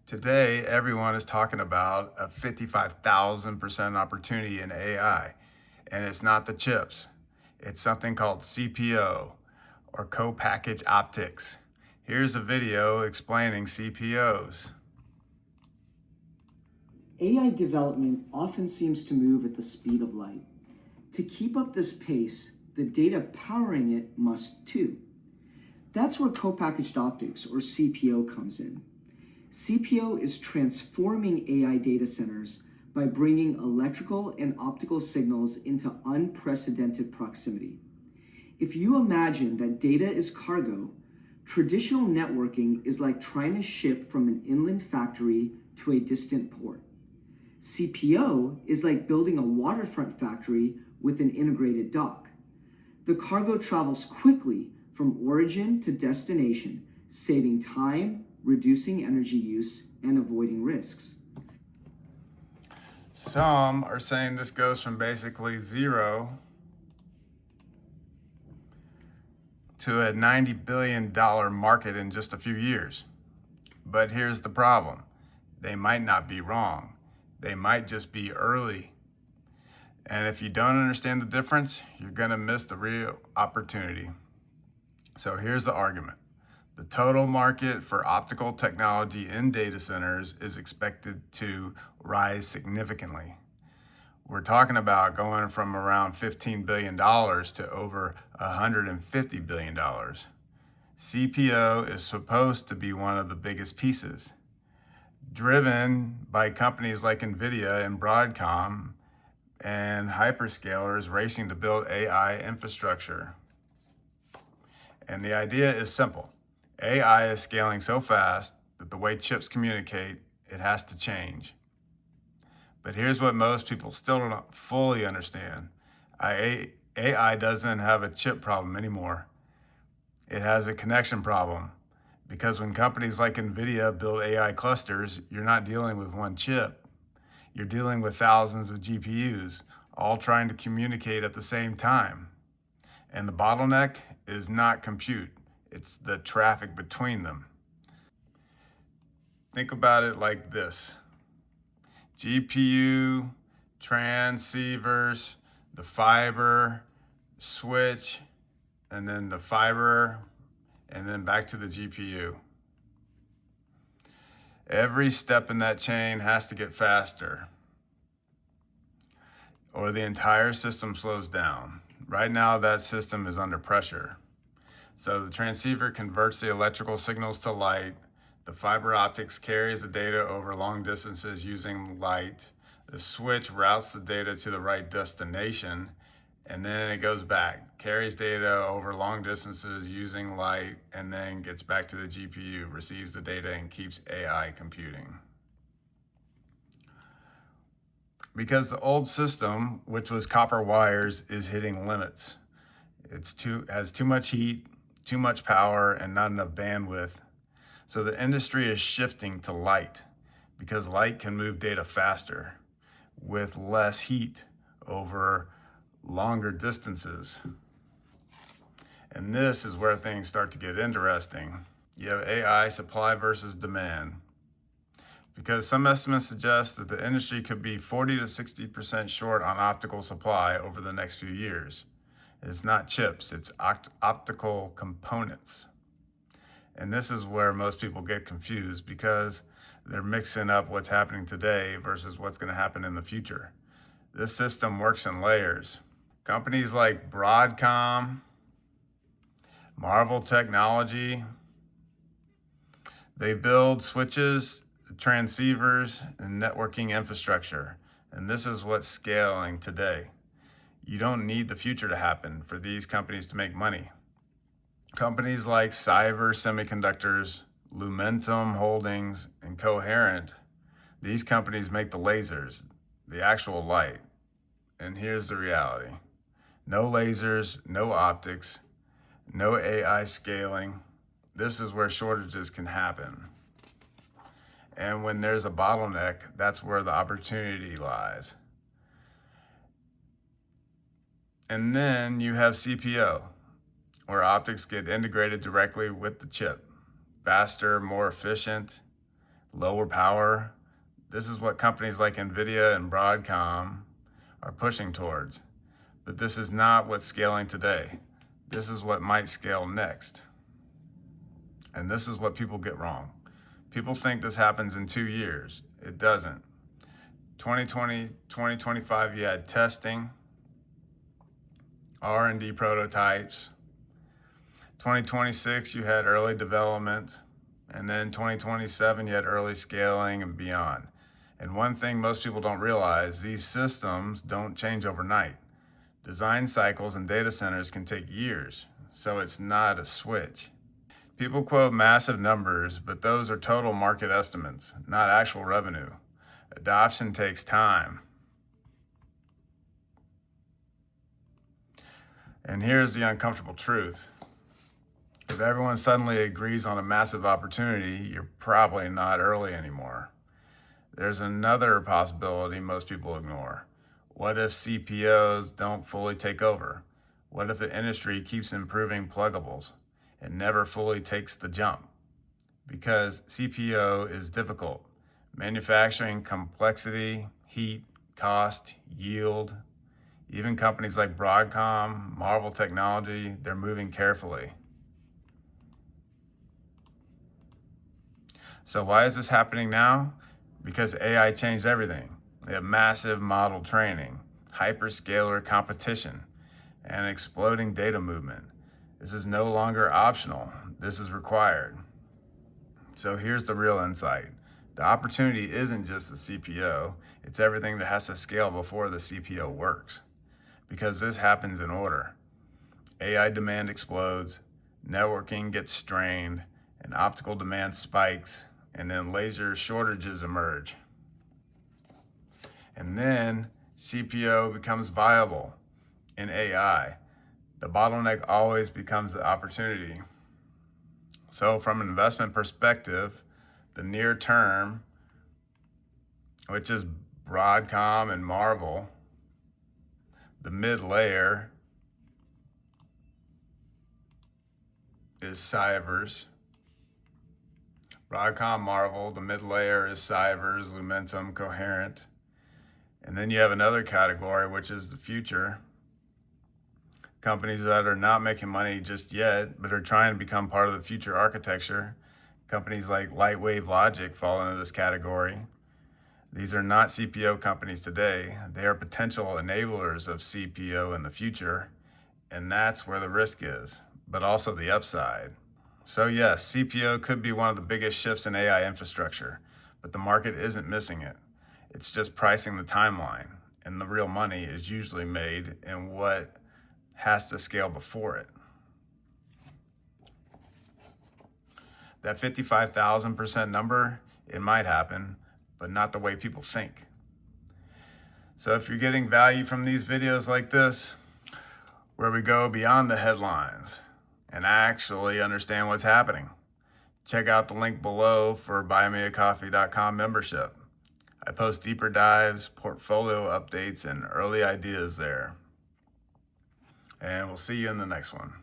Today, everyone is talking about a 55,000% opportunity in AI, and it's not the chips. It's something called CPO, or co-packaged optics. Here's a video explaining CPOs. AI development often seems to move at the speed of light. To keep up this pace, the data powering it must too. That's where co-packaged optics, or CPO, comes in. CPO is transforming AI data centers by bringing electrical and optical signals into unprecedented proximity. If you imagine that data is cargo, traditional networking is like trying to ship from an inland factory to a distant port. CPO is like building a waterfront factory with an integrated dock. The cargo travels quickly from origin to destination, saving time, reducing energy use, and avoiding risks. Some are saying this goes from basically zero to a $90 billion market in just a few years. But here's the problem. They might not be wrong. They might just be early. And if you don't understand the difference, you're gonna miss the real opportunity. So here's the argument. The total market for optical technology in data centers is expected to rise significantly. We're talking about going from around $15 billion to over $150 billion. CPO is supposed to be one of the biggest pieces, driven by companies like Nvidia and Broadcom and hyperscalers racing to build AI infrastructure. And the idea is simple. AI is scaling so fast that the way chips communicate, it has to change. But here's what most people still don't fully understand. AI doesn't have a chip problem anymore. It has a connection problem, because when companies like Nvidia build AI clusters, you're not dealing with one chip. You're dealing with thousands of GPUs, all trying to communicate at the same time. And the bottleneck is not compute, it's the traffic between them. Think about it like this. GPU, transceivers, the fiber, switch, and then the fiber, and then back to the GPU. Every step in that chain has to get faster, or the entire system slows down. Right now, that system is under pressure. So the transceiver converts the electrical signals to light. The fiber optics carries the data over long distances using light. The switch routes the data to the right destination, and then it goes back, carries data over long distances using light, and then gets back to the GPU, receives the data, and keeps AI computing. Because the old system, which was copper wires, is hitting limits. Has too much heat, too much power, and not enough bandwidth. So the industry is shifting to light, because light can move data faster with less heat over longer distances. And this is where things start to get interesting. You have AI supply versus demand, because some estimates suggest that the industry could be 40 to 60% short on optical supply over the next few years. It's not chips, it's optical components. And this is where most people get confused, because they're mixing up what's happening today versus what's going to happen in the future. This system works in layers. Companies like Broadcom, Marvell Technology, they build switches, transceivers, and networking infrastructure. And this is what's scaling today. You don't need the future to happen for these companies to make money. Companies like Sivers Semiconductors, Lumentum Holdings, and Coherent, these companies make the lasers, the actual light. And here's the reality. No lasers, no optics, no AI scaling. This is where shortages can happen. And when there's a bottleneck, that's where the opportunity lies. And then you have CPO, where optics get integrated directly with the chip. Faster, more efficient, lower power. This is what companies like Nvidia and Broadcom are pushing towards. But this is not what's scaling today. This is what might scale next. And this is what people get wrong. People think this happens in 2 years. It doesn't. 2020, 2025, you had testing, R&D prototypes. 2026, you had early development. And then 2027, you had early scaling and beyond. And one thing most people don't realize, these systems don't change overnight. Design cycles in data centers can take years, so it's not a switch. People quote massive numbers, but those are total market estimates, not actual revenue. Adoption takes time. And here's the uncomfortable truth. If everyone suddenly agrees on a massive opportunity, you're probably not early anymore. There's another possibility most people ignore. What if CPOs don't fully take over? What if the industry keeps improving pluggables and never fully takes the jump? Because CPO is difficult. Manufacturing complexity, heat, cost, yield. Even companies like Broadcom, Marvell Technology, they're moving carefully. So why is this happening now? Because AI changed everything. We have massive model training, hyperscaler competition, and exploding data movement. This is no longer optional. This is required. So here's the real insight. The opportunity isn't just the CPO, it's everything that has to scale before the CPO works. Because this happens in order. AI demand explodes, networking gets strained, and optical demand spikes, and then laser shortages emerge. And then CPO becomes viable in AI. The bottleneck always becomes the opportunity. So from an investment perspective, the near term, which is Broadcom and Marvell, the mid layer is Sivers. Broadcom, Marvell, the mid layer is Sivers, Lumentum, Coherent. And then you have another category, which is the future. Companies that are not making money just yet, but are trying to become part of the future architecture. Companies like Lightwave Logic fall into this category. These are not CPO companies today. They are potential enablers of CPO in the future. And that's where the risk is, but also the upside. So yes, CPO could be one of the biggest shifts in AI infrastructure, but the market isn't missing it. It's just pricing the timeline, and the real money is usually made in what has to scale before it. That 55,000% number, it might happen, but not the way people think. So if you're getting value from these videos like this, where we go beyond the headlines and actually understand what's happening, check out the link below for buymeacoffee.com membership. I post deeper dives, portfolio updates, and early ideas there. And we'll see you in the next one.